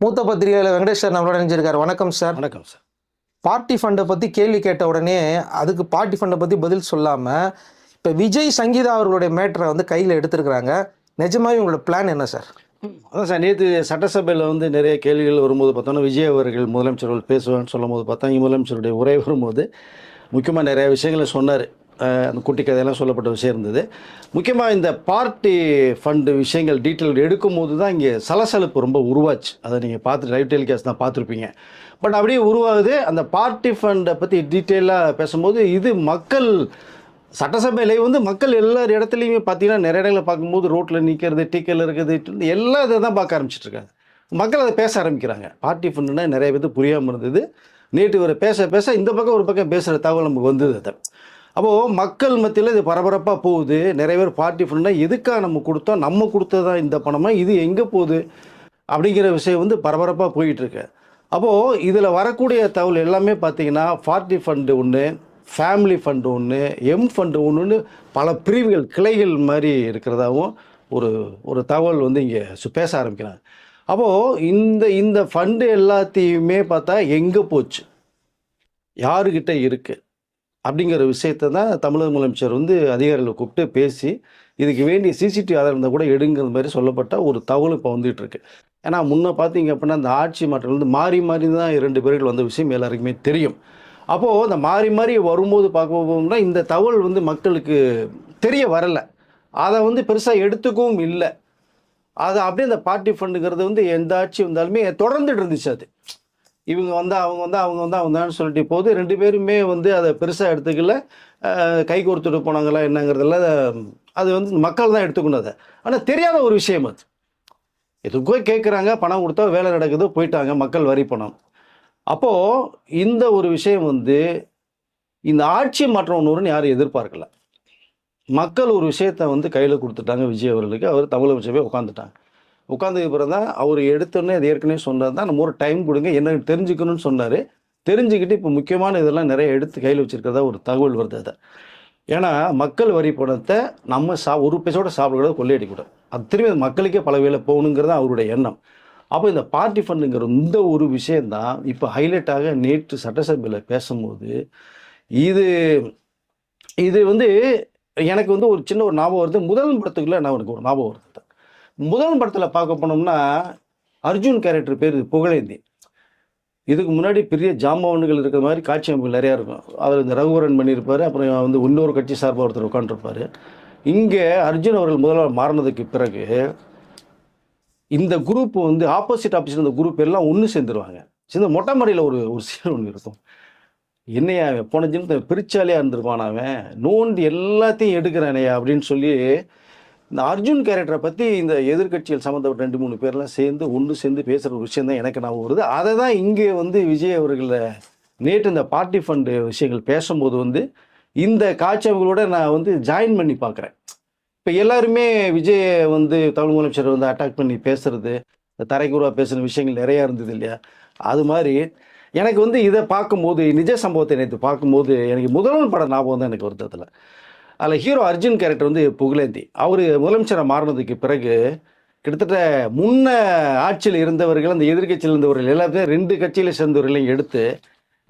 மூத்த பத்திரிகையாளர் வெங்கடேஷ் சார் நம்மளோட இணைஞ்சிருக்காரு. வணக்கம் சார். வணக்கம் சார். பார்ட்டி ஃபண்டை பற்றி கேள்வி கேட்ட உடனே அதுக்கு பார்ட்டி ஃபண்டை பற்றி பதில் சொல்லாமல் இப்போ விஜய் சங்கீதா அவர்களுடைய மேட்டரை வந்து கையில் எடுத்துருக்குறாங்க. நிஜமாவே உங்களோட பிளான் என்ன சார்? அதான் சார், நேற்று சட்டசபையில் வந்து நிறைய கேள்விகள் வரும்போது பார்த்தோன்னா, விஜய் அவர்கள் முதலமைச்சர்கள் பேசுவான்னு சொல்லும் போது பார்த்தா, இங்கே முதலமைச்சருடைய உரை வரும்போது முக்கியமாக நிறைய விஷயங்களை சொன்னார். அந்த குட்டி கதையெல்லாம் சொல்லப்பட்ட விஷயம் இருந்தது. முக்கியமாக இந்த பார்ட்டி ஃபண்டு விஷயங்கள் டீட்டெயில் எடுக்கும்போது தான் இங்கே சலசலப்பு ரொம்ப உருவாச்சு. அதை நீங்கள் பார்த்துட்டு லைவ் டெலிகாஸ்ட் தான் பார்த்துருப்பீங்க. பட் அப்படியே உருவாகுது. அந்த பார்ட்டி ஃபண்டை பற்றி டீட்டெயிலாக பேசும்போது இது மக்கள் சட்டசபையில் வந்து மக்கள் எல்லா இடத்துலையுமே பார்த்தீங்கன்னா நிறைய இடங்களை பார்க்கும்போது ரோட்டில் நிற்கிறது, டீக்கல் இருக்குது, எல்லா இதை தான் பார்க்க ஆரம்பிச்சிட்ருக்காங்க. மக்கள் அதை பேச ஆரம்பிக்கிறாங்க. பார்ட்டி ஃபண்டுன்னா நிறைய பேருக்கு புரியாமல் இருந்தது. நேற்று ஒரு பேச இந்த பக்கம் ஒரு பக்கம் பேசுகிற தகவல் நமக்கு வந்தது. அதை அப்போது மக்கள் மத்தியில் இது பரபரப்பாக போகுது. நிறைய பேர் பார்ட்டி ஃபண்டுனா எதுக்காக நம்ம கொடுத்தோம், நம்ம கொடுத்ததா இந்த பணமாக, இது எங்கே போகுது அப்படிங்கிற விஷயம் வந்து பரபரப்பாக போயிட்டுருக்கு. அப்போது இதில் வரக்கூடிய தகவல் எல்லாமே பார்த்திங்கன்னா பார்ட்டி ஃபண்டு ஒன்று, ஃபேமிலி ஃபண்டு ஒன்று, எம் ஃபண்டு ஒன்றுன்னு பல பிரிவுகள் கிளைகள் மாதிரி இருக்கிறதாகவும் ஒரு தகவல் வந்து இங்கே பேச ஆரம்பிக்கிறாங்க. அப்போது இந்த ஃபண்டு எல்லாத்தையுமே பார்த்தா எங்கே போச்சு, யாருக்கிட்ட இருக்குது அப்படிங்கிற விஷயத்தை தான் தமிழக முதலமைச்சர் வந்து அதிகாரிகளை கூப்பிட்டு பேசி இதுக்கு வேண்டிய சிசிடிவி ஆதாரம் இருந்தால் கூட எடுங்கிற மாதிரி சொல்லப்பட்ட ஒரு தகவல் இப்போ வந்துகிட்டு இருக்கு. ஏன்னா முன்னே பார்த்தீங்க அப்படின்னா அந்த ஆட்சி மாற்றம் வந்து மாறி தான் 2 பேர்கள் வந்த விஷயம் எல்லாருக்குமே தெரியும். அப்போது அந்த மாறி வரும்போது பார்க்க இந்த தகவல் வந்து மக்களுக்கு தெரிய வரலை. அதை வந்து பெருசாக எடுத்துக்கவும் இல்லை. அதை அப்படியே அந்த பார்ட்டி ஃபண்டுங்கிறது வந்து எந்த ஆட்சி வந்தாலுமே தொடர்ந்துட்டு இருந்துச்சு. அது இவங்க வந்தான்னு சொல்லிட்டு போது 2 பேருமே வந்து அதை பெருசாக எடுத்துக்கல. கை கோர்த்துட்டு போனாங்களா என்னங்கிறதுல அது வந்து மக்கள் தான் எடுத்துக்கணும். அதை ஆனால் தெரியாத ஒரு விஷயம். அது எதுக்கோ கேட்குறாங்க, பணம் கொடுத்தா வேலை நடக்குது, போயிட்டாங்க, மக்கள் வரி பணம். அப்போது இந்த ஒரு விஷயம் வந்து இந்த ஆட்சி மாற்றம் ஒன்று யாரும் எதிர்பார்க்கல. மக்கள் ஒரு விஷயத்தை வந்து கையில் கொடுத்துட்டாங்க விஜய் அவர்களுக்கு. அவர் தமிழக உட்காந்துட்டாங்க. உட்காந்ததுக்கு பிறகு தான் அவர் எடுத்தோன்னே அது ஏற்கனவே சொன்னது தான், நம்ம ஒரு டைம் கொடுங்க என்ன தெரிஞ்சுக்கணும்னு சொன்னார். தெரிஞ்சுக்கிட்டு இப்போ முக்கியமான இதெல்லாம் நிறைய எடுத்து கையில் வச்சுருக்கிறதா ஒரு தகவல் வருது. அதை ஏன்னா மக்கள் வரி பணத்தை நம்ம ஒரு பைசோட சாப்பிடக்கூடாது, கொள்ளையடிக்கூடாது. அது திரும்பி மக்களுக்கே பல வேலை போகணுங்கிறது தான் அவருடைய எண்ணம். அப்போ இந்த பார்ட்டி ஃபண்டுங்கிற இந்த ஒரு விஷயந்தான் இப்போ ஹைலைட்டாக நேற்று சட்டசபையில் பேசும்போது இது வந்து எனக்கு வந்து ஒரு சின்ன ஒரு ஞாபகம் வருது. முதல் படத்துக்குள்ளே நான் எனக்கு ஒரு ஞாபகம் வருது. முதல் படத்தில் பார்க்க போனோம்னா அர்ஜுன் கேரக்டர் பேர் புகழேந்தி. இதுக்கு முன்னாடி பெரிய ஜாம்பவன்கள் இருக்கிற மாதிரி காட்சி அமைப்புகள் நிறையா இருக்கும். அவர் இந்த ரகுவரன் பண்ணியிருப்பார். அப்புறம் வந்து இன்னொரு கட்சி சார்பாக ஒருத்தர் உட்காந்துருப்பார். இங்கே அர்ஜுன் அவர்கள் முதல்வர் மாறினதுக்கு பிறகு இந்த குரூப் வந்து ஆப்போசிட் இந்த குரூப் எல்லாம் ஒன்று சேர்ந்துருவாங்க. சேர்ந்து மொட்டை மாடியில் ஒரு சீன் ஒன்று இருக்கும். என்னையா போன ஜின்னத்தை பிரிச்சாலியாக இருந்திருப்பான், அவன் நோண்டி எல்லாத்தையும் எடுக்கிறானையா அப்படின்னு சொல்லி இந்த அர்ஜுன் கேரக்டரை பற்றி இந்த எதிர்கட்சிகள் சம்மந்தப்பட்ட 2-3 பேர்லாம் சேர்ந்து ஒன்று சேர்ந்து பேசுகிற ஒரு விஷயம் தான் எனக்கு நான் வருது. அதை தான் இங்கே வந்து விஜய் அவர்களை நேற்று இந்த பார்ட்டி ஃபண்டு விஷயங்கள் பேசும்போது வந்து இந்த காட்சிகளோட நான் வந்து ஜாயின் பண்ணி பார்க்குறேன். இப்போ எல்லாருமே விஜய் வந்து தமிழ் முதலமைச்சர் வந்து அட்டாக் பண்ணி பேசுறது, தரைக்குறவாக பேசுகிற விஷயங்கள் நிறையா இருந்தது இல்லையா? அது மாதிரி எனக்கு வந்து இதை பார்க்கும்போது, நிஜ சம்பவத்தை நேற்று பார்க்கும்போது எனக்கு முதல்வன் படம் ஞாபகம் தான் எனக்கு வருது. அதில் ஹீரோ அர்ஜுன் கேரக்டர் வந்து புகழேந்தி. அவர் முதலமைச்சரை மாறினதுக்கு பிறகு கிட்டத்தட்ட முன்ன ஆட்சியில் இருந்தவர்கள், அந்த எதிர்கட்சியில் இருந்தவர்கள் எல்லாத்தையும் 2 கட்சியில் சேர்ந்தவர்களையும் எடுத்து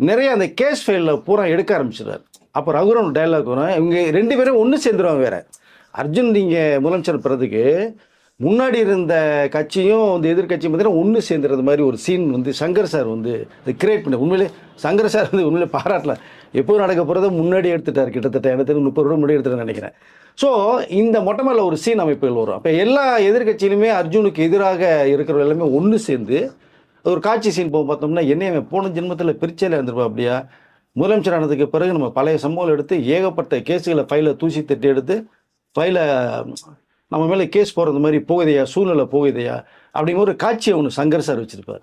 நிறைய அந்த கேஸ் ஃபைலில் பூரா எடுக்க ஆரம்பிச்சிடுறாரு. அப்போ ரகுவரன் டைலாக் வரும், இவங்க 2 பேரும் ஒன்று சேர்ந்துருவாங்க. வேறு அர்ஜுன் நீங்கள் முதலமைச்சர் பிறதுக்கு முன்னாடி இருந்த கட்சியும் இந்த எதிர்கட்சியும் பார்த்தீங்கன்னா ஒன்று சேர்ந்துறது மாதிரி ஒரு சீன் வந்து சங்கர் சார் வந்து இதை கிரியேட் பண்ண. உண்மையிலே சங்கர் சார் வந்து உண்மையிலே பாராட்டலாம். எப்போ நடக்க போகிறத முன்னாடி எடுத்துட்டார். கிட்டத்தட்ட எனக்கு 30 ரூபா முன்னாடி எடுத்துட்டு நினைக்கிறேன். ஸோ இந்த மொட்டை மேலே ஒரு சீன் அமைப்புகள் வரும். அப்போ எல்லா எதிர்கட்சியிலுமே அர்ஜுனுக்கு எதிராக இருக்கிறவங்க எல்லாமே ஒன்று சேர்ந்து ஒரு காட்சி சீன் போக பார்த்தோம்னா, என்னைய போன ஜென்மத்தில் பிரிச்சையில் இருந்திருப்பா அப்படியா, முதலமைச்சர் ஆனதுக்கு பிறகு நம்ம பழைய சம்பவம் எடுத்து ஏகப்பட்ட கேஸுகளை ஃபைலை தூசி தட்டி எடுத்து ஃபைலை நம்ம மேலே கேஸ் போகிறது மாதிரி போகுதையா, சூழ்நிலை போகுதையா அப்படிங்கிற ஒரு காட்சியை ஒன்று சங்கர் சார் வச்சுருப்பார்.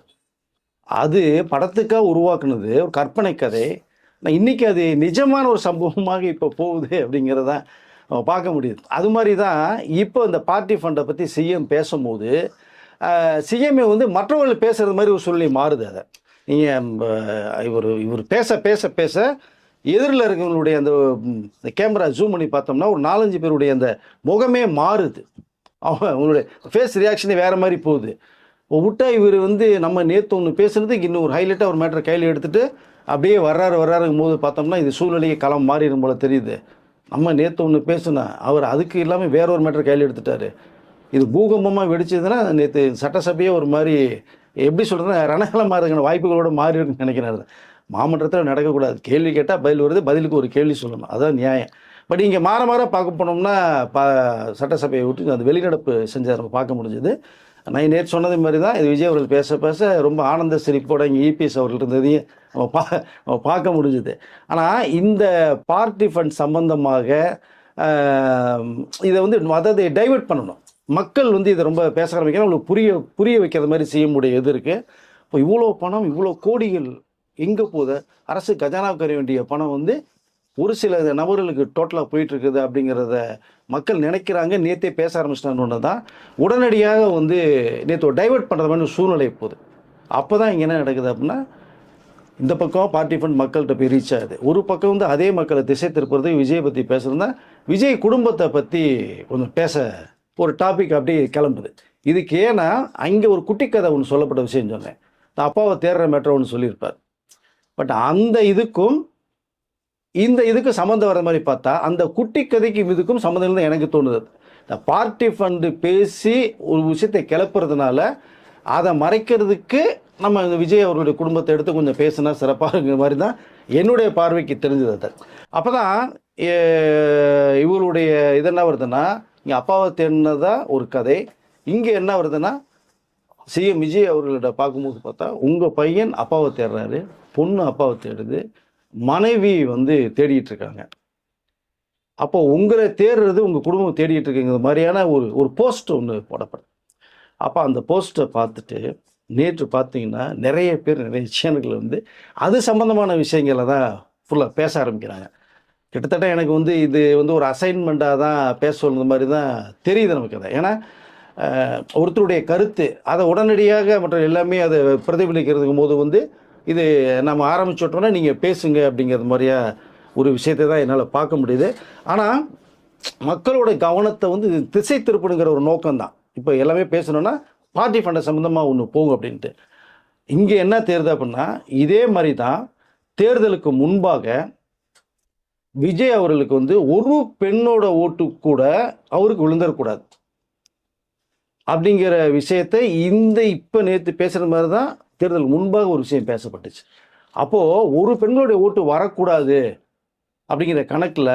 அது படத்துக்காக உருவாக்குனது ஒரு கற்பனை கதை. நான் இன்றைக்கி அது நிஜமான ஒரு சம்பவமாக இப்போ போகுது அப்படிங்கிறத பார்க்க முடியுது. அது மாதிரி தான் இப்போ இந்த பார்ட்டி ஃபண்டை பற்றி சிஎம் பேசும்போது சிஎம்ஏ வந்து மற்றவர்கள் பேசுகிறது மாதிரி ஒரு சூழ்நிலை மாறுது. அதை நீங்கள் இவர் பேச எதிரில் இருக்கிறவங்களுடைய அந்த கேமரா ஜூம் பண்ணி பார்த்தோம்னா ஒரு 4-5 பேருடைய அந்த முகமே மாறுது. அவங்களுடைய ஃபேஸ் ரியாக்ஷனே வேறு மாதிரி போகுது. விட்டா இவர் வந்து நம்ம நேற்று ஒன்று பேசுனதுக்கு இன்னும் ஒரு ஹைலைட்டாக ஒரு மேட்டரை கையில் எடுத்துகிட்டு அப்படியே வர்றாருங்கும் போது பார்த்தோம்னா இது சூழ்நிலையை களம் மாறிடும் போல தெரியுது. நம்ம நேற்று ஒன்று பேசுனா அவர் அதுக்கு இல்லாமல் வேற ஒரு மேட்டர் கையில் எடுத்துட்டாரு. இது பூகம்பமாக வெடிச்சதுன்னா நேற்று சட்டசபையே ஒரு மாதிரி எப்படி சொல்கிறதுன்னா ரணகலமாக இருக்கிற வாய்ப்புகளோட மாறி இருக்குன்னு நினைக்கிறாரு. மாமன்றத்தில் நடக்கக்கூடாது. கேள்வி கேட்டால் பதில் வருது, பதிலுக்கு ஒரு கேள்வி சொல்லணும், அதான் நியாயம். பட் இங்கே மாற மாற பார்க்க போனோம்னா சட்டசபையை விட்டு அந்த வெளிநடப்பு செஞ்சதை நம்ம பார்க்க முடிஞ்சது. நான் நேற்று சொன்னது மாதிரி தான் இது விஜய் அவர்கள் பேச பேச ரொம்ப ஆனந்த சிரிப்போட இங்கே இபிஎஸ் அவர்கள் இருந்ததையும் நம்ம பார்க்க முடிஞ்சுது. ஆனால் இந்த பார்ட்டி ஃபண்ட் சம்பந்தமாக இதை வந்து அதாவது டைவெர்ட் பண்ணணும். மக்கள் வந்து இதை ரொம்ப பேச ஆரம்பிக்கிறாங்க. அவங்களுக்கு புரிய வைக்கிற மாதிரி செய்ய முடிய எது இருக்குது. இப்போ இவ்வளோ பணம், இவ்வளோ கோடிகள் எங்கே போகுது? அரசு கஜானாவுக்கு வர வேண்டிய பணம் வந்து ஒரு சில நபர்களுக்கு டோட்டலாக போயிட்டுருக்குது அப்படிங்கிறத மக்கள் நினைக்கிறாங்க. நேற்றே பேச ஆரம்பிச்சிட்டான்னு தான் உடனடியாக வந்து நேற்று டைவெர்ட் பண்ணுற மாதிரி சூழ்நிலை போகுது. அப்போ தான் இங்கே என்ன நடக்குது அப்படின்னா, இந்த பக்கம் பார்ட்டி ஃபண்ட் மக்கள்கிட்ட போய் ரீச் ஆகுது. ஒரு பக்கம் வந்து அதே மக்களை திசை திருப்புறது விஜய் பற்றி பேசுகிறதா விஜய் குடும்பத்தை பற்றி கொஞ்சம் பேச ஒரு டாபிக் அப்படியே கிளம்புது. இதுக்கு ஏன்னா அங்கே ஒரு குட்டி கதை ஒன்று சொல்லப்பட்ட விஷயம் சொன்னேன். அப்பாவை தேடுற மேட்டர் ஒன்று சொல்லியிருப்பார். பட் அந்த இதுக்கும் இந்த இதுக்கு சம்மந்தம் வர மாதிரி பார்த்தா அந்த குட்டி கதைக்கும் இதுக்கும் சம்மந்தம் தான் எனக்கு தோணுது. இந்த பார்ட்டி ஃபண்டு பேசி ஒரு விஷயத்தை கிளப்புறதுனால அதை மறைக்கிறதுக்கு நம்ம விஜய் அவர்களுடைய குடும்பத்தை எடுத்து கொஞ்சம் பேசினா சிறப்பாக இருக்கிற மாதிரி தான் என்னுடைய பார்வைக்கு தெரிஞ்சது. அது அப்போ தான் இவருடைய இது என்ன வருதுன்னா, இங்கே அப்பாவை தேடினதா ஒரு கதை, இங்கே என்ன வருதுன்னா சிஎம் விஜய் அவர்கள்ட்ட பார்க்கும்போது பார்த்தா உங்கள் பையன் அப்பாவை தேடுறாரு, பொண்ணு அப்பாவை தேடுது, மனைவி வந்து தேடிட்டு இருக்காங்க. அப்போ உங்களை தேடுறது உங்கள் குடும்பம் தேடிட்டு இருக்குங்கிற மாதிரியான ஒரு போஸ்ட் ஒன்று போடப்படுது. அப்போ அந்த போஸ்ட்டை பார்த்துட்டு நேற்று பார்த்தீங்கன்னா நிறைய பேர் நிறைய சேனல்கள் வந்து அது சம்மந்தமான விஷயங்களை தான் ஃபுல்லாக பேச ஆரம்பிக்கிறாங்க. கிட்டத்தட்ட எனக்கு வந்து இது வந்து ஒரு அசைன்மெண்ட்டாக தான் பேச சொல்கிற மாதிரி தான் தெரியுது நமக்கு. அதை ஏன்னா ஒருத்தருடைய கருத்து அதை உடனடியாக மற்ற எல்லாமே அதை பிரதிபலிக்கிறதுக்கும் போது வந்து இது நம்ம ஆரம்பிச்சோட்டோம்னா நீங்கள் பேசுங்க அப்படிங்கிறது மாதிரியா ஒரு விஷயத்தை தான் என்னால் பார்க்க முடியுது. ஆனால் மக்களோட கவனத்தை வந்து திசை திருப்பணுங்கிற ஒரு நோக்கம்தான். இப்போ எல்லாமே பேசணுன்னா பார்ட்டி ஃபண்டை சம்மந்தமாக ஒன்று போகும் அப்படின்ட்டு. இங்கே என்ன தேர்தல் அப்படின்னா இதே மாதிரி தான் தேர்தலுக்கு முன்பாக விஜய் அவர்களுக்கு வந்து ஒரு பெண்ணோட ஓட்டு கூட அவருக்கு விழுந்துடக்கூடாது அப்படிங்கிற விஷயத்தை இப்போ நேற்று பேசுகிற மாதிரி தான் தேர்தலுக்கு முன்பாக ஒரு விஷயம் பேசப்பட்டுச்சு. அப்போது ஒரு பெண்களுடைய ஓட்டு வரக்கூடாது அப்படிங்கிற கணக்கில்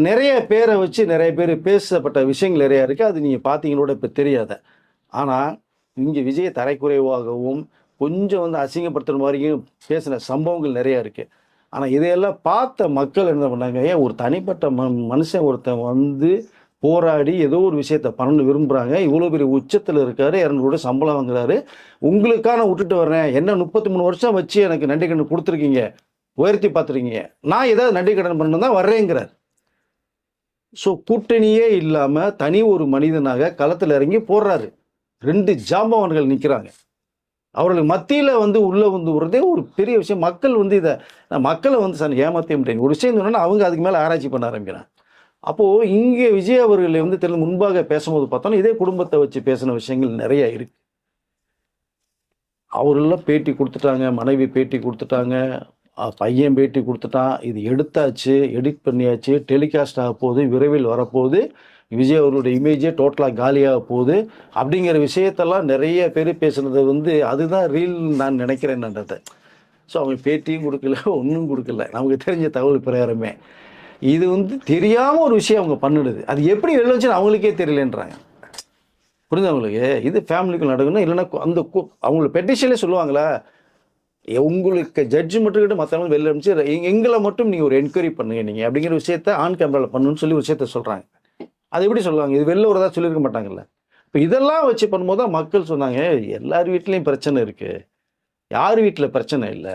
நிறைய பேரை வச்சு நிறைய பேர் பேசப்பட்ட விஷயங்கள் நிறையா இருக்குது. அது நீங்கள் பார்த்தீங்களோட இப்போ தெரியாத. ஆனால் இங்கே விஜய தரைக்குறைவாகவும் கொஞ்சம் வந்து அசிங்கப்படுத்துகிற மாதிரியும் பேசின சம்பவங்கள் நிறையா இருக்குது. ஆனால் இதையெல்லாம் பார்த்த மக்கள் என்ன பண்ணாங்க, ஏன் ஒரு தனிப்பட்ட மனுஷன் ஒருத்தன் வந்து போராடி ஏதோ ஒரு விஷயத்த பண்ண விரும்புகிறாங்க, இவ்வளோ பெரிய உச்சத்தில் இருக்காரு, 200 கோடி சம்பளம் வாங்குறாரு, உங்களுக்கான விட்டுட்டு வர்றேன், என்ன 33 வருஷம் வச்சு எனக்கு நன்றி கடன் கொடுத்துருக்கீங்க, உயர்த்தி பார்த்துருக்கீங்க, நான் ஏதாவது நன்றி கடன் பண்ண தான் வர்றேங்கிறார். ஸோ கூட்டணியே இல்லாமல் தனி ஒரு மனிதனாக களத்தில் இறங்கி போடுறாரு. 2 ஜாம்பவான்கள் நிற்கிறாங்க. அவர்களுக்கு மத்தியில் வந்து உள்ளே வந்து விடுறதே ஒரு பெரிய விஷயம். மக்கள் வந்து இதை மக்களை வந்து சார் ஏமாற்ற முடியாது. ஒரு விஷயம் சொன்னால் அவங்க அதுக்கு மேலே ஆராய்ச்சி பண்ண ஆரம்பிக்கிறாங்க. அப்போது இங்கே விஜய் அவர்களை வந்து தெரியல முன்பாக பேசும்போது பார்த்தோன்னா இதே குடும்பத்தை வச்சு பேசின விஷயங்கள் நிறைய இருக்குது. அவரெல்லாம் பேட்டி கொடுத்துட்டாங்க, மனைவி பேட்டி கொடுத்துட்டாங்க, பையன் பேட்டி கொடுத்துட்டான், இது எடுத்தாச்சு, எடிட் பண்ணியாச்சு, டெலிகாஸ்ட் ஆக போகுது, விரைவில் வரப்போகுது, விஜய் அவர்களுடைய இமேஜே டோட்டலாக காலியாக போகுது அப்படிங்கிற விஷயத்தெல்லாம் நிறைய பேர் பேசுனது வந்து அதுதான் ரீல் நான் நினைக்கிறேன்ன்றதை. ஸோ அவங்க பேட்டியும் கொடுக்கல, ஒன்றும் கொடுக்கல, நமக்கு தெரிஞ்ச தகவல் பிரகாரமே. இது வந்து தெரியாமல் ஒரு விஷயம் அவங்க பண்ணிடுது. அது எப்படி வெளில வச்சுன்னு அவங்களுக்கே தெரியலன்றாங்க. புரிஞ்சு அவங்களுக்கு இது ஃபேமிலிக்கு நடக்கணும். இல்லைன்னா அந்த அவங்கள பெட்டிஷன்லேயே சொல்லுவாங்களா, உங்களுக்கு ஜட்ஜ்மெண்ட்டுக்கிட்ட மற்றவங்க வெளில அனுப்பிச்சு எங்களை மட்டும் நீங்கள் ஒரு என்கொயரி பண்ணுங்க நீங்கள் அப்படிங்கிற விஷயத்த ஆன் கேமராவில் பண்ணணும்னு சொல்லி ஒரு விஷயத்த சொல்கிறாங்க. அது எப்படி சொல்லுவாங்க, இது வெளில ஒரு தான் சொல்லியிருக்க மாட்டாங்கல்ல. இப்போ இதெல்லாம் வச்சு பண்ணும்போது தான் மக்கள் சொன்னாங்க, எல்லார் வீட்லேயும் பிரச்சனை இருக்குது, யார் வீட்டில் பிரச்சனை இல்லை,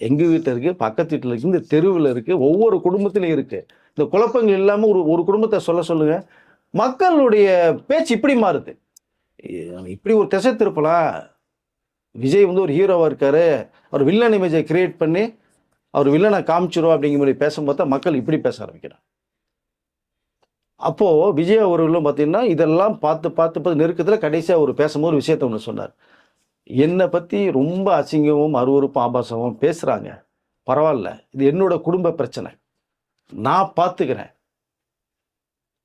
எங்கள் வீட்டில் இருக்குது, பக்கத்து வீட்டில் இருக்குது, இந்த தெருவில் இருக்குது, ஒவ்வொரு குடும்பத்திலையும் இருக்குது. இந்த குழப்பங்கள் இல்லாமல் ஒரு குடும்பத்தை சொல்லுங்கள். மக்களுடைய பேச்சு இப்படி மாறுது. இப்படி ஒரு திசை திருப்பலாம். விஜய் வந்து ஒரு ஹீரோவாக இருக்கார், அவர் வில்லன் இமேஜை கிரியேட் பண்ணி அவர் வில்லனை காமிச்சிரும் அப்படிங்கிற மாதிரி பேசும்போது தான் மக்கள் இப்படி பேச ஆரம்பிக்கிறாங்க. அப்போது விஜய் அவர்களும் பார்த்தீங்கன்னா இதெல்லாம் பார்த்து நெருக்கத்தில் கடைசியாக ஒரு பேசும்போது ஒரு விஷயத்த ஒன்று சொன்னார். என்னை பற்றி ரொம்ப அசிங்கமும் அருவருப்பும் ஆபாசமும் பேசுகிறாங்க, பரவாயில்ல, இது என்னோட குடும்ப பிரச்சனை, நான் பார்த்துக்கிறேன்.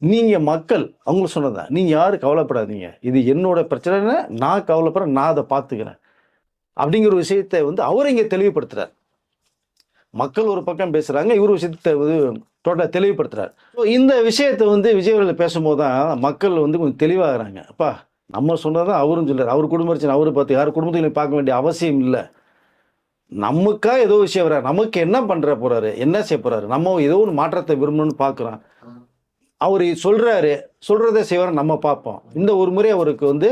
நீங்கள் மக்கள் அவங்களும் சொன்னதான், நீங்கள் யாரும் கவலைப்படாதீங்க, இது என்னோட பிரச்சனைன்னு நான் கவலைப்படுறேன், நான் அதை பார்த்துக்கிறேன் அப்படிங்கிற ஒரு விஷயத்தை வந்து அவர் இங்கே தெளிவுபடுத்துகிறார். மக்கள் ஒரு பக்கம் பேசுகிறாங்க, இவர் விஷயத்தை டோட்டலாக தெளிவுபடுத்துகிறார். ஸோ இந்த விஷயத்தை வந்து விஜய் அவர்கள் பேசும்போது தான் மக்கள் வந்து கொஞ்சம் தெளிவாகிறாங்க. அப்பா நம்ம சொன்னதான் அவரும் சொல்கிறார், அவர் குடும்ப பிரச்சனை அவர் பார்த்து யார் குடும்பத்தையும் பார்க்க வேண்டிய அவசியம் இல்லை. நமக்கா ஏதோ விஷயம் வர்றாரு, நமக்கு என்ன பண்ணுற போகிறாரு, என்ன செய்ய போகிறாரு, நம்ம ஏதோ ஒரு மாற்றத்தை விரும்பணும்னு பார்க்குறோம். அவர் சொல்கிறத செய்வார், நம்ம பார்ப்போம். இந்த ஒரு முறை அவருக்கு வந்து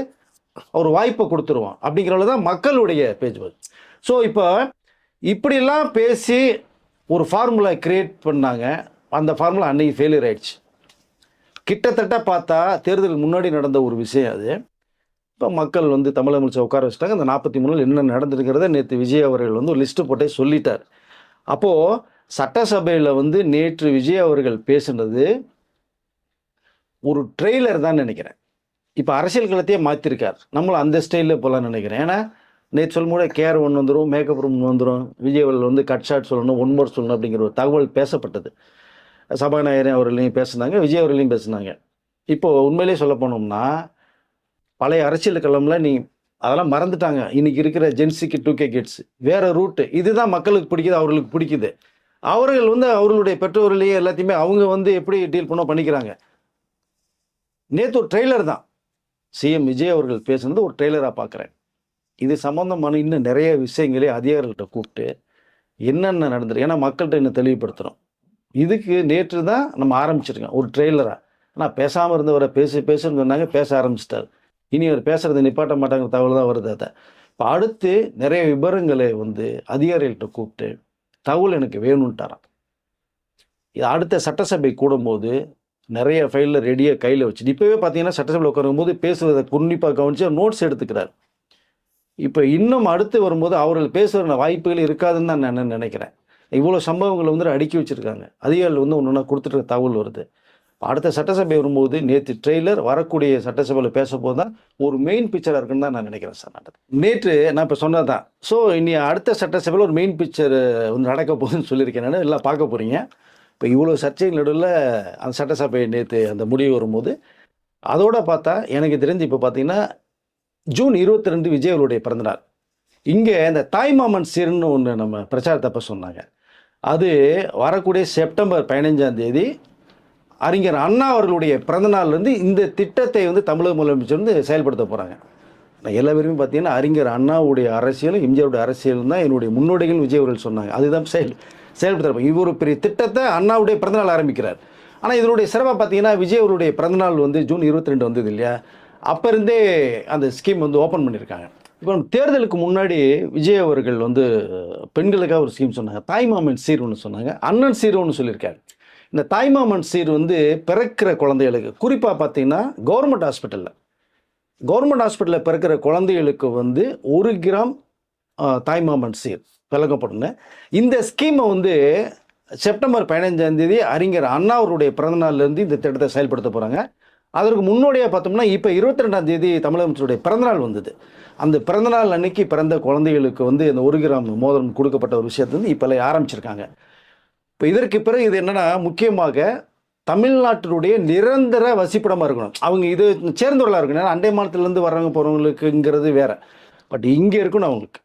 ஒரு வாய்ப்பை கொடுத்துருவோம் அப்படிங்கிறவங்க தான் மக்களுடைய பேச்சு. ஸோ இப்போ இப்படிலாம் பேசி ஒரு ஃபார்முலா கிரியேட் பண்ணாங்க. அந்த ஃபார்முலா அன்னைக்கு ஃபெயிலியர் ஆயிடுச்சு. கிட்டத்தட்ட பார்த்தா தேர்தலுக்கு முன்னாடி நடந்த ஒரு விஷயம் அது. இப்போ மக்கள் வந்து தமிழக முதலமைச்சர் உட்கார வச்சுட்டாங்க. அந்த 43 என்ன நடந்துருக்கிறத நேற்று விஜய் அவர்கள் வந்து ஒரு லிஸ்ட்டு போட்டே சொல்லிட்டார். அப்போது சட்டசபையில் வந்து நேற்று விஜய் அவர்கள் பேசுனது ஒரு ட்ரெய்லர் தான் நினைக்கிறேன். இப்போ அரசியல் களத்தையே மாற்றிருக்கார். நம்மளும் அந்த ஸ்டைலில் போகலான்னு நினைக்கிறேன். ஏன்னா நேற்று சொல்லும்போது கேர் ஒன்று வந்துடும், மேக்கப் ரூம் வந்துடும், விஜய் அவர்கள் வந்து கட் ஷாட் சொல்லணும், ஒன் மோர் சொல்லணும் அப்படிங்கிற ஒரு தகவல் பேசப்பட்டது. சபாநாயகர் அவர்களையும் பேசுனாங்க, விஜய் அவர்களையும் பேசுனாங்க. இப்போது உண்மையிலே சொல்ல போனோம்னா பழைய அரசியல் களம்ல அதெல்லாம் மறந்துட்டாங்க. இன்னைக்கு இருக்கிற ஜென்சிக்கு 2K கிட்ஸ் வேறு ரூட்டு, இதுதான் மக்களுக்கு பிடிக்குது, அவர்களுக்கு பிடிக்குது. அவர்கள் வந்து அவர்களுடைய பெற்றோர்களையே எல்லாத்தையுமே அவங்க வந்து எப்படி டீல் பண்ணிக்கிறாங்க. நேற்று ஒரு ட்ரெய்லர் தான் சிஎம் விஜய் அவர்கள் பேசுனது ஒரு ட்ரெய்லராக பார்க்குறேன். இது சம்மந்தமான இன்னும் நிறைய விஷயங்களே அதிகாரிகள்கிட்ட கூப்பிட்டு என்னென்ன நடந்துருக்கு, ஏன்னா மக்கள்கிட்ட இன்னும் தெளிவுபடுத்துகிறோம். இதுக்கு நேற்று தான் நம்ம ஆரம்பிச்சிருக்கோம் ஒரு ட்ரெய்லராக. ஆனால் பேசாமல் இருந்தவரை பேசுன்னு சொன்னாங்க, பேச ஆரம்பிச்சிட்டார். இனி அவர் பேசுகிறத நிப்பாட்ட மாட்டாங்கிற தகவல் தான் வருது. அதை இப்போ அடுத்து நிறைய விவரங்களை வந்து அதிகாரிகள்கிட்ட கூப்பிட்டு தகவல் எனக்கு வேணும்ட்டாராம். இது அடுத்த சட்டசபை கூடும்போது நிறைய ஃபைலில் ரெடியாக கையில் வச்சுட்டு இப்போவே பார்த்தீங்கன்னா சட்டசபையில் உட்காரும்போது பேசுவதை உன்னிப்பாக கவனித்து நோட்ஸ் எடுத்துக்கிறார். இப்போ இன்னும் அடுத்து வரும்போது அவர்கள் பேசுகிற வாய்ப்புகள் இருக்காதுன்னு தான் நான் நினைக்கிறேன். இவ்வளோ சம்பவங்களை வந்து அடுக்கி வச்சுருக்காங்க. அதிகாரிகள் வந்து ஒன்று ஒன்றா கொடுத்துட்டு தகவல் வருது. அடுத்த சட்டசபை வரும்போது நேற்று ட்ரெய்லர் வரக்கூடிய சட்டசபையில் பேசும்போது தான் ஒரு மெயின் பிக்சராக இருக்குன்னு தான் நான் நினைக்கிறேன் சார். நேற்று நான் இப்போ சொன்னது தான். ஸோ இனி அடுத்த சட்டசபையில் ஒரு மெயின் பிக்சர் வந்து நடக்க போகுதுன்னு சொல்லியிருக்கேன். நான் எல்லாம் பார்க்க போகிறீங்க. இப்போ இவ்வளோ சர்ச்சைகள் நடுவில் அந்த சட்டசபை நேற்று அந்த முடிவு வரும்போது அதோடு பார்த்தா எனக்கு தெரிஞ்சு இப்போ பார்த்தீங்கன்னா ஜூன் 22 விஜய் அவருடைய பிறந்தநாள். இங்கே இந்த தாய்மாமன் சீர்னு ஒன்று நம்ம பிரச்சாரத்தப்போ சொன்னாங்க. அது வரக்கூடிய செப்டம்பர் 15ஆம் தேதி அறிஞர் அண்ணா அவர்களுடைய பிறந்தநாள்லேருந்து இந்த திட்டத்தை வந்து தமிழக முதலமைச்சர் வந்து செயல்படுத்த போகிறாங்க. நான் எல்லா பேருமே பார்த்தீங்கன்னா அறிஞர் அண்ணாவுடைய அரசியலும் எம்ஜிஆருடைய அரசியலும் தான் என்னுடைய முன்னோடிகள் விஜய் அவர்கள் சொன்னாங்க. அதுதான் செயல்படுத்த இவர் ஒரு பெரிய திட்டத்தை அண்ணாவுடைய பிறந்தநாள் ஆரம்பிக்கிறார். ஆனால் இதனுடைய சிறப்பாக பார்த்தீங்கன்னா விஜய் அவருடைய பிறந்தநாள் வந்து ஜூன் 22 வந்தது இல்லையா, அப்போ இருந்தே அந்த ஸ்கீம் வந்து ஓப்பன் பண்ணியிருக்காங்க. இப்போ நம்ம தேர்தலுக்கு முன்னாடி விஜய் அவர்கள் வந்து பெண்களுக்காக ஒரு ஸ்கீம் சொன்னாங்க, தாய்மாமன் சீர் ஒன்று சொன்னாங்க, அண்ணன் சீர் ஒன்று சொல்லியிருக்காங்க. இந்த தாய்மாமன் சீர் வந்து பிறக்கிற குழந்தைகளுக்கு குறிப்பாக பார்த்தீங்கன்னா கவர்மெண்ட் ஹாஸ்பிட்டலில் பிறக்கிற குழந்தைகளுக்கு வந்து 1 கிராம் தாய்மாமன் சீர் வழங்கப்படும். இந்த ஸ்கீமை வந்து செப்டம்பர் 15ஆம் தேதி அறிஞர் அண்ணா அவருடைய பிறந்தநாள்லேருந்து இந்த திட்டத்தை செயல்படுத்த போகிறாங்க. அதற்கு முன்னோடியாக பார்த்தோம்னா இப்போ 22ஆம் தேதி தமிழக அமைச்சருடைய பிறந்தநாள் வந்தது. அந்த பிறந்தநாள் அன்னைக்கு பிறந்த குழந்தைகளுக்கு வந்து இந்த 1 கிராம் மோதிரம் கொடுக்கப்பட்ட ஒரு விஷயத்தை வந்து இப்போ ஆரம்பிச்சிருக்காங்க. இப்போ இதற்கு பிறகு இது என்னென்னா முக்கியமாக தமிழ்நாட்டினுடைய நிரந்தர வசிப்பிடமாக இருக்கணும். அவங்க இது சேர்ந்தவர்களாக இருக்கணும். ஏன்னா அண்டை மாநிலத்திலேருந்து வர்றவங்க போகிறவங்களுக்குங்கிறது வேறு, பட் இங்கே இருக்கணும் அவங்களுக்கு.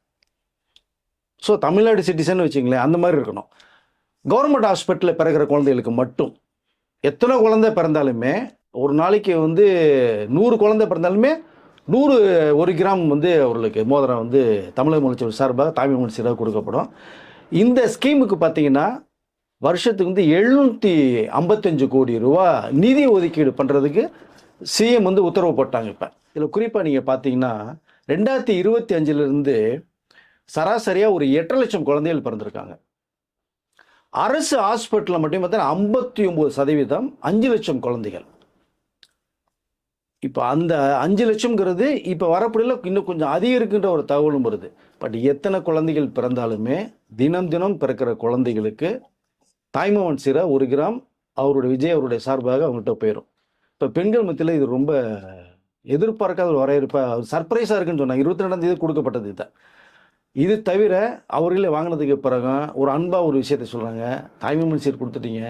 ஸோ தமிழ்நாடு சிட்டிசன் வச்சுங்களேன், அந்த மாதிரி இருக்கணும். கவர்மெண்ட் ஹாஸ்பிட்டலில் பிறகுற குழந்தைகளுக்கு மட்டும் எத்தனை குழந்தை பிறந்தாலுமே ஒரு நாளைக்கு வந்து 100 குழந்தை பிறந்தாலுமே 100 கிராம் வந்து அவர்களுக்கு மோதிரம் வந்து தமிழக முதலமைச்சர் சார்பாக தாய்மாமன் சீராக கொடுக்கப்படும். இந்த ஸ்கீமுக்கு பார்த்தீங்கன்னா வருஷத்துக்கு வந்து 755 கோடி ரூபா நிதி ஒதுக்கீடு பண்ணுறதுக்கு சிஎம் வந்து உத்தரவு போட்டாங்க. இப்போ இதில் குறிப்பாக நீங்கள் பார்த்தீங்கன்னா 2025 சராசரியாக ஒரு 8 லட்சம் குழந்தைகள் பிறந்திருக்காங்க. அரசு ஹாஸ்பிட்டலில் மட்டும் பார்த்தீங்கன்னா 59% 5 லட்சம் குழந்தைகள். இப்போ அந்த 5 லட்சம்ங்கிறது இப்போ வரப்படியில் இன்னும் கொஞ்சம் அதிகரிக்கின்ற ஒரு தகவலும் வருது. பட் எத்தனை குழந்தைகள் பிறந்தாலுமே தினம் தினம் பிறக்கிற குழந்தைகளுக்கு தாய்மாமன் சீரை 1 கிராம் விஜய் அவருடைய சார்பாக அவங்கள்ட்ட போயிடும். இப்போ பெண்கள் மத்தியில் இது ரொம்ப எதிர்பார்க்காத ஒரு வரவேற்பா சர்ப்ரைஸாக இருக்குன்னு சொன்னாங்க. 22ஆம் தேதி கொடுக்கப்பட்டது இதுதான். இது தவிர அவர்களே வாங்கினதுக்கு பிறகு ஒரு அன்பாக ஒரு விஷயத்த சொல்கிறாங்க, தாய்மாமன் சீர் கொடுத்துட்டீங்க,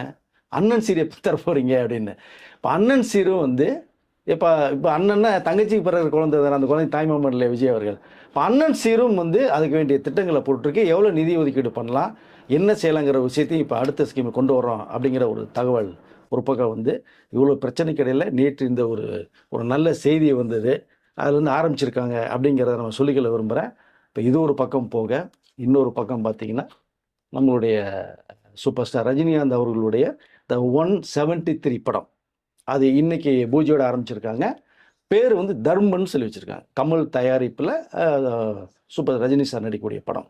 அண்ணன் சீர் எப்போ தர போகிறீங்க அப்படின்னு. இப்போ அண்ணன் சீரும் வந்து இப்போ அண்ணன்னா தங்கச்சிக்கு பிறகு குழந்தை தானே, அந்த குழந்தை தாய்மாமன் இல்லை விஜய் அவர்கள். இப்போ அண்ணன் சீரும் வந்து அதுக்கு வேண்டிய திட்டங்களை போட்டிருக்கு, எவ்வளோ நிதி ஒதுக்கீடு பண்ணலாம், என்ன செய்யலாங்கிற விஷயத்தையும் இப்போ அடுத்த ஸ்கீமை கொண்டு வரோம் அப்படிங்கிற ஒரு தகவல் ஒரு பக்கம் வந்து இவ்வளோ பிரச்சனைக்கு இடையில் நேற்று இந்த ஒரு நல்ல செய்தி வந்தது, அதுலேருந்து ஆரம்பிச்சிருக்காங்க அப்படிங்கிறத நம்ம சொல்லிக்கொள்ள விரும்புகிறேன். இப்போ இது ஒரு பக்கம் போக, இன்னொரு பக்கம் பார்த்தீங்கன்னா நம்மளுடைய சூப்பர் ஸ்டார் ரஜினிகாந்த் அவர்களுடைய த 173 படம், அது இன்னைக்கு பூஜையோட ஆரம்பிச்சிருக்காங்க. பேர் வந்து தர்மன்னு சொல்லி வச்சுருக்காங்க. கமல் தயாரிப்பில் சூப்பர் ரஜினி சார் நடிக்கக்கூடிய படம்.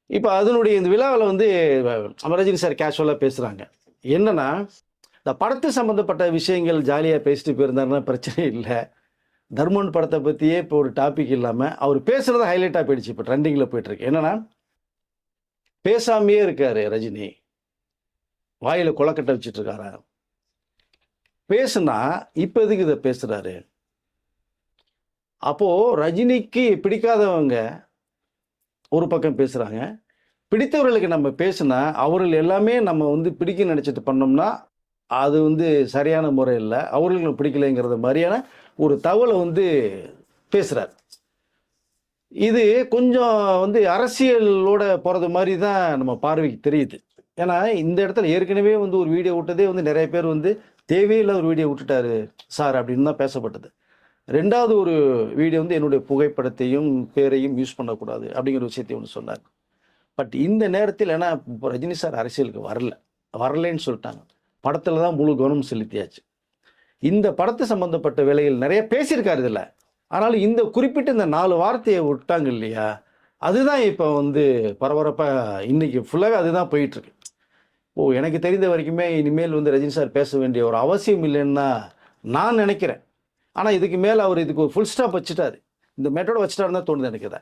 இப்போ அதனுடைய இந்த விழாவில் வந்து நம்ம ரஜினி சார் கேஷுவலாக பேசுகிறாங்க. என்னன்னா, இந்த படத்து சம்மந்தப்பட்ட விஷயங்கள் ஜாலியாக பேசிட்டு போயிருந்தாருன்னா பிரச்சனை இல்லை. தர்மன் படத்தை பற்றியே இப்போ ஒரு டாபிக் இல்லாமல் அவர் பேசுகிறத ஹைலைட்டாக போயிடுச்சு. இப்போ ட்ரெண்டிங்கில் போயிட்டுருக்கு. என்னன்னா, பேசாமையே இருக்காரு ரஜினி, வாயில் கொலக்கட்டை வச்சுட்டு இருக்காரா, பேசுனா இப்போ எதுக்கு இதை பேசுகிறாரு? அப்போது ரஜினிக்கு பிடிக்காதவங்க ஒரு பக்கம் பேசுகிறாங்க, பிடித்தவர்களுக்கு நம்ம பேசுனா அவர்கள் எல்லாமே நம்ம வந்து பிடிக்க நினச்சிட்டு பண்ணோம்னா அது வந்து சரியான முறை இல்லை, அவர்களுக்கு பிடிக்கலைங்கிறது மாதிரியான ஒரு தகவலை வந்து பேசுகிறார். இது கொஞ்சம் வந்து அரசியலோட போகிறது மாதிரி தான் நம்ம பார்வைக்கு தெரியுது. ஏன்னா இந்த இடத்துல ஏற்கனவே வந்து ஒரு வீடியோ விட்டதே வந்து நிறைய பேர் வந்து தேவையில்லை ஒரு வீடியோ விட்டுட்டாரு சார் அப்படின்னு தான் பேசப்பட்டது. ரெண்டாவது ஒரு வீடியோ வந்து என்னுடைய புகைப்படத்தையும் பேரையும் யூஸ் பண்ணக்கூடாது அப்படிங்கிற விஷயத்தையும் ஒன்று சொன்னார். பட் இந்த நேரத்தில் ஏன்னா ரஜினி சார் அரசியலுக்கு வரலைன்னு சொல்லிட்டாங்க, படத்தில் தான் முழு கவனம் செலுத்தியாச்சு. இந்த படத்தை சம்மந்தப்பட்ட வேலைகள் நிறைய பேசியிருக்காரு இதில். ஆனாலும் இந்த குறிப்பிட்ட இந்த 4 வார்த்தையை விட்டாங்க இல்லையா, அதுதான் இப்போ வந்து பரபரப்பாக இன்னைக்கு ஃபுல்லாகவே அதுதான் போயிட்டுருக்கு. எனக்கு தெரிந்த வரைக்குமே இனிமேல் வந்து ரஜினி சார் பேச வேண்டிய ஒரு அவசியம் இல்லைன்னு தான் நான் நினைக்கிறேன். ஆனால் இதுக்கு மேலே அவர் இதுக்கு ஒரு ஃபுல் ஸ்டாப் வச்சுட்டாரு, இந்த மெத்தோட வச்சுட்டாருன்னு தான் தோணுது எனக்கு.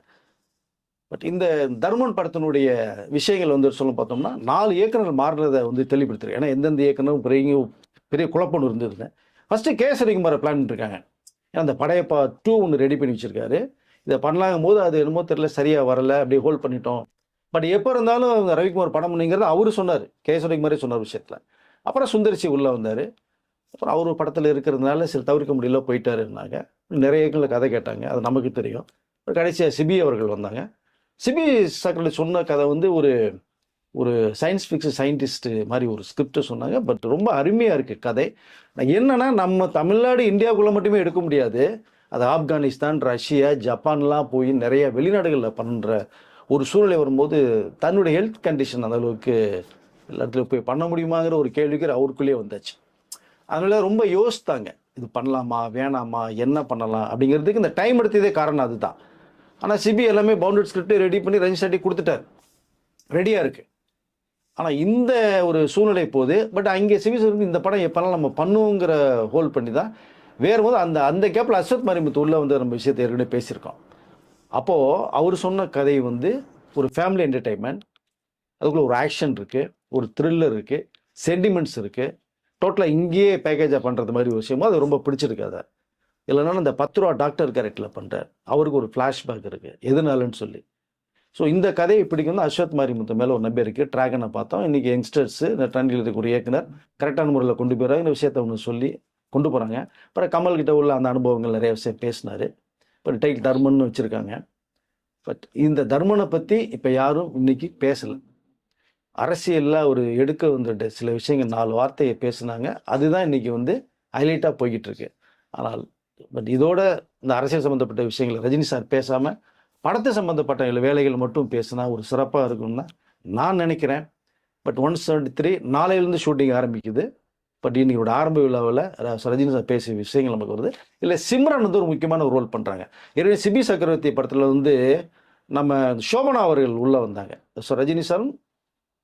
பட் இந்த தர்மன் படத்தினுடைய விஷயங்கள் வந்து சொல்ல பார்த்தோம்னா 4 இயக்குநர்கள் மாறுறதை வந்து தெளிவுபடுத்துரு. ஏன்னா எந்தெந்த இயக்குனரும் பெரிய குழப்பம் இருந்ததுங்க. ஃபஸ்ட்டு கேசரிக்குமாரை பிளான் பண்ணிருக்காங்க. ஏன்னா அந்த படையப்பா 2 ஒன்று ரெடி பண்ணி வச்சுருக்காரு. இதை பண்ணலாங்கும் போது அது என்னமோ தெரியல, சரியாக வரலை, அப்படியே ஹோல்ட் பண்ணிட்டோம். பட் எப்போ இருந்தாலும் ரவிக்குமார் படம் பண்ணிங்கிறது அவரு சொன்னார், கேசரிக்குமாரே சொன்னார் விஷயத்தில். அப்புறம் சுந்தரிசி உள்ளே வந்தார். அப்புறம் அவர் படத்தில் இருக்கிறதுனால சில தவிர்க்க முடியல போயிட்டாருன்னாங்க. நிறைய இயக்குநர்கள் கதை கேட்டாங்க, அது நமக்கு தெரியும். கடைசியாக சிபி அவர்கள் வந்தாங்க. சிபி சாக்ரல் சொன்ன கதை வந்து ஒரு சயின்ஸ் ஃபிக்ஷன் சயின்டிஸ்ட்டு மாதிரி ஒரு ஸ்கிரிப்டை சொன்னாங்க. பட் ரொம்ப அருமையாக இருக்குது கதை. என்னென்னா, நம்ம தமிழ்நாடு இந்தியாவுக்குள்ளே மட்டுமே எடுக்க முடியாது, அது ஆப்கானிஸ்தான், ரஷ்யா, ஜப்பான்லாம் போய் நிறைய வெளிநாடுகளில் பண்ணுற ஒரு சூழ்நிலை வரும்போது தன்னுடைய ஹெல்த் கண்டிஷன் அந்த அளவுக்கு எல்லாத்துலையும் போய் பண்ண முடியுமாங்கிற ஒரு கேள்விக்கு அவருக்குள்ளேயே வந்தாச்சு. அதனால ரொம்ப யோசித்தாங்க, இது பண்ணலாமா வேணாமா, என்ன பண்ணலாம் அப்படிங்கிறதுக்கு இந்த டைம் எடுத்ததே காரணம் அதுதான். ஆனால் சிபி எல்லாமே பவுண்டட் ஸ்கிரிப்டை ரெடி பண்ணி ரஜினி சார்ட்டி கொடுத்துட்டார், ரெடியாக இருக்குது. ஆனால் இந்த ஒரு சூழ்நிலை போகுது. பட் அங்கே சிபி சார் இந்த படம் எப்போல்லாம் நம்ம பண்ணுவோங்கிற ஹோல்ட் பண்ணி தான் வேறு போது அந்த கேப்பில் அஸ்வத் மாரிமுத்து உள்ள வந்து நம்ம விஷயத்தை ஏற்கனவே பேசியிருக்கோம். அப்போது அவர் சொன்ன கதை வந்து ஒரு ஃபேமிலி என்டர்டெயின்மெண்ட், அதுக்குள்ளே ஒரு ஆக்ஷன் இருக்குது, ஒரு த்ரில்லர் இருக்குது, சென்டிமெண்ட்ஸ் இருக்குது. டோட்டலாக இங்கேயே பேக்கேஜாக பண்ணுறது மாதிரி ஒரு விஷயமோ அது ரொம்ப பிடிச்சிருக்கு. அதை இல்லைனா இந்த 10 ரூபா டாக்டர் கேரக்டரில் பண்ணுறார், அவருக்கு ஒரு ஃப்ளாஷ்பேக் இருக்குது எதுனாலன்னு சொல்லி. ஸோ இந்த கதையை பிடிக்கணும் அஸ்வத் மாரிமுத்து மேலே ஒரு நம்பிக்கை இருக்குது. ட்ராகனை பார்த்தோம், இன்றைக்கி யங்ஸ்டர்ஸு இந்த ட்ரெண்டில் இருக்க ஒரு இயக்குனர் கரெக்டான முறையில் கொண்டு போகிறாங்க, இந்த விஷயத்தை ஒன்று சொல்லி கொண்டு போகிறாங்க. அப்புறம் கமல்கிட்ட உள்ள அந்த அனுபவங்கள் நிறைய விஷயம் பேசினார். இப்போ டைட்டில் தர்மன்னு வச்சுருக்காங்க. பட் இந்த தர்மனை பற்றி இப்போ யாரும் இன்றைக்கி பேசலை. அரசியலில் ஒரு எடுக்க வந்துட்டு சில விஷயங்கள் 4 வார்த்தையை பேசுனாங்க, அதுதான் இன்றைக்கி வந்து ஹைலைட்டாக போய்கிட்டு இருக்கு. ஆனால் பட் இதோட இந்த அரசியல் சம்மந்தப்பட்ட விஷயங்களை ரஜினி சார் பேசாமல் படத்தை சம்மந்தப்பட்ட வேலைகள் மட்டும் பேசினா ஒரு சிறப்பாக இருக்கும்னு தான் நான் நினைக்கிறேன். பட் 173 நாளையிலேருந்து ஷூட்டிங் ஆரம்பிக்குது. பட் இன்னைக்கு ஆரம்ப விழாவில் ரஜினி சார் பேசிய விஷயங்கள் நமக்கு வருது. இல்லை சிம்ரன் வந்து ஒரு முக்கியமான ஒரு ரோல் பண்ணுறாங்க. ஏற்கனவே சிபி சக்கரவர்த்தி படத்தில் வந்து நம்ம சோபனா அவர்கள் உள்ளே வந்தாங்க. ஸோ ரஜினி சாரும்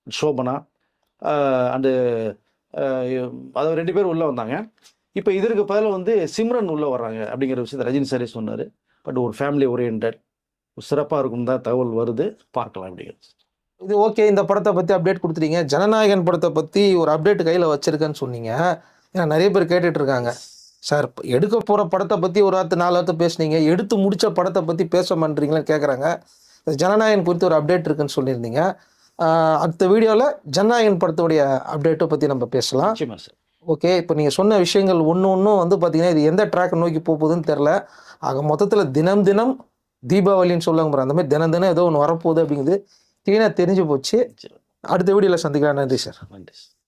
சோபனா அண்டு அது 2 பேர் உள்ளே வந்தாங்க. இப்போ இதற்கு பதில் வந்து சிம்ரன் உள்ளே வர்றாங்க அப்படிங்கிற விஷயத்தை ரஜினி சாரே சொன்னார். பட் ஒரு ஃபேமிலி ஓரியன்ட் சிறப்பாக இருக்கும் தான் தகவல் வருது, பார்க்கலாம் அப்படிங்கிறது. இது ஓகே, இந்த படத்தை பற்றி அப்டேட் கொடுத்துட்டீங்க. ஜனநாயகன் படத்தை பற்றி ஒரு அப்டேட் கையில் வச்சிருக்கேன்னு சொன்னீங்க. ஏன்னா நிறைய பேர் கேட்டுட்டு இருக்காங்க, சார் எடுக்க போகிற படத்தை பற்றி ஒரு வார்த்தை 4 வார்த்தை பேசுனீங்க, எடுத்து முடிச்ச படத்தை பற்றி பேச மாட்டீங்களான்னு கேட்குறாங்க. ஜனநாயகன் குறித்து ஒரு அப்டேட் இருக்குன்னு சொல்லியிருந்தீங்க. அடுத்த வீடியோவில் ஜனநாயகன் படத்துடைய அப்டேட்டை பற்றி நம்ம பேசலாம். நிச்சயமா சார். ஓகே, இப்போ நீங்கள் சொன்ன விஷயங்கள் ஒன்றும் வந்து பார்த்தீங்கன்னா இது எந்த ட்ராக் நோக்கி போகுதுன்னு தெரில. ஆக மொத்தத்தில் தினம் தினம் தீபாவளின்னு சொல்லுவாங்க பாரு, அந்த மாதிரி தினம் தினம் ஏதோ ஒன்று வரப்போகுது அப்படிங்கிறது க்ளீனாக தெரிஞ்சு போச்சு. அடுத்த வீடியோவில் சந்திக்கலாம். நன்றி சார். நன்றி.